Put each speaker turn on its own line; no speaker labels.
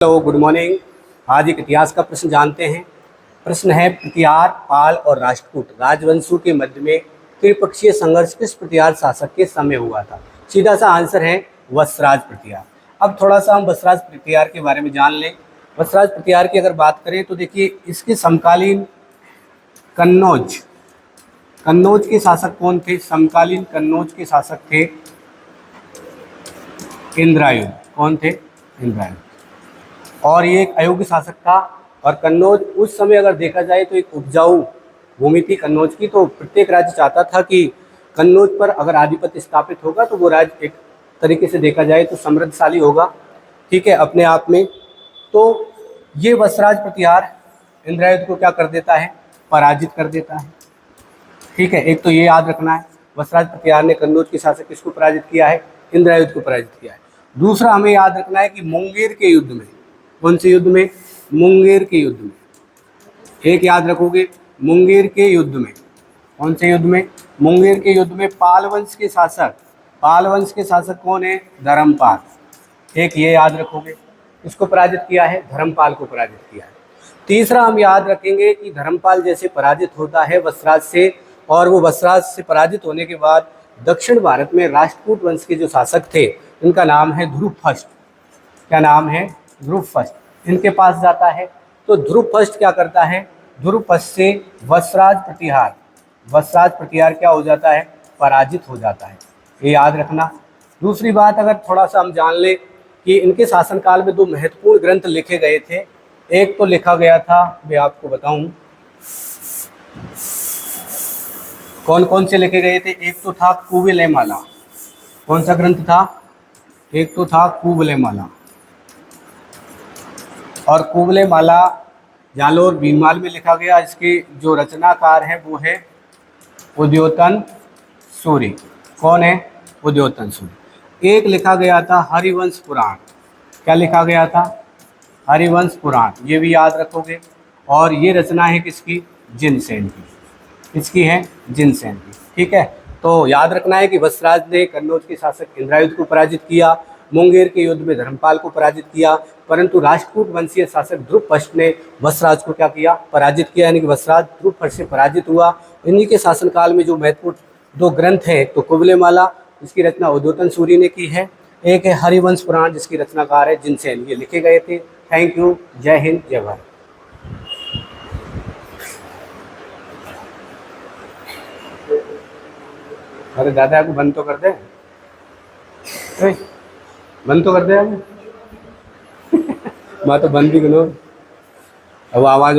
Hello, good morning. आज एक इतिहास का प्रश्न जानते हैं। प्रश्न है, प्रतिहार, पाल और राष्ट्रकूट राजवंशों के मध्य में त्रिपक्षीय संघर्ष किस प्रतिहार शासक के समय हुआ था? सीधा सा आंसर है वत्सराज प्रतिहार। अब थोड़ा सा हम वत्सराज प्रतिहार के बारे में जान लें। वत्सराज प्रतिहार की अगर बात करें तो देखिए, इसके समकालीन कन्नौज कन्नौज के शासक कौन थे? समकालीन कन्नौज के शासक थे इंद्रायुध। कौन थे? इंद्रायुध। और ये एक अयोग्य शासक था। और कन्नौज उस समय अगर देखा जाए तो एक उपजाऊ भूमि थी कन्नौज की। तो प्रत्येक राज्य चाहता था कि कन्नौज पर अगर आधिपत्य स्थापित होगा तो वो राज्य एक तरीके से देखा जाए तो समृद्धशाली होगा, ठीक है, अपने आप में। तो ये वत्सराज प्रतिहार इंद्रायुध को क्या कर देता है? पराजित कर देता है, ठीक है। एक तो ये याद रखना है, वत्सराज प्रतिहार ने कन्नौज के शासक किसको पराजित किया है? इंद्रायुध को पराजित किया है। दूसरा हमें याद रखना है कि मुंगेर के युद्ध में, कौन से युद्ध में? मुंगेर के युद्ध में। एक याद रखोगे, मुंगेर के युद्ध में। कौन से युद्ध में? मुंगेर के युद्ध में पाल वंश के शासक कौन है? धर्मपाल। एक ये याद रखोगे, इसको पराजित किया है, धर्मपाल को पराजित किया है। तीसरा हम याद रखेंगे कि धर्मपाल जैसे पराजित होता है वत्सराज से, और वो वत्सराज से पराजित होने के बाद दक्षिण भारत में राष्ट्रकूट वंश के जो शासक थे, इनका नाम है ध्रुवफष्ट। क्या नाम है? ध्रुवफष्ट। इनके पास जाता है। तो ध्रुवफष्ट क्या करता है? ध्रुवफष्ट से वत्सराज प्रतिहार क्या हो जाता है? पराजित हो जाता है। ये याद रखना। दूसरी बात, अगर थोड़ा सा हम जान लें कि इनके शासनकाल में दो महत्वपूर्ण ग्रंथ लिखे गए थे। एक तो लिखा गया था, मैं आपको बताऊं कौन कौन से लिखे गए थे। एक तो था कुवलयमाला। कौन सा ग्रंथ था? एक तो था कुवलयमाला। और कुवलयमाला जालोर भीनमाल में लिखा गया। इसके जो रचनाकार हैं वो है उद्योतन सूरि। कौन है? उद्योतन सूरि। एक लिखा गया था हरिवंश पुराण। क्या लिखा गया था? हरिवंश पुराण। ये भी याद रखोगे। और ये रचना है किसकी? जिनसेन की। किसकी है? जिनसेन की, ठीक है। तो याद रखना है कि वत्सराज ने कन्नौज के शासक इंद्रायुध को पराजित किया, मुंगेर के युद्ध में धर्मपाल को पराजित किया, परंतु राष्ट्रकूट वंशीय शासक ध्रुवफष्ट ने वत्सराज को क्या किया? पराजित किया। यानी कि वत्सराज ध्रुवफष्ट से पराजित हुआ। इन्हीं के शासनकाल में जो महत्वपूर्ण दो ग्रंथ हैं, तो कुवलयमाला, जिसकी रचना उद्योतन सूरि ने की है, एक है हरिवंश पुराण, जिसकी रचनाकार है जिनसेन। ये लिखे गए थे। Thank you. जय हिंद, जय भारत। अरे दादा, आपको बंद तो कर दे। बंद तो कर दे आप। मैं तो बंद भी करो। अब आवाज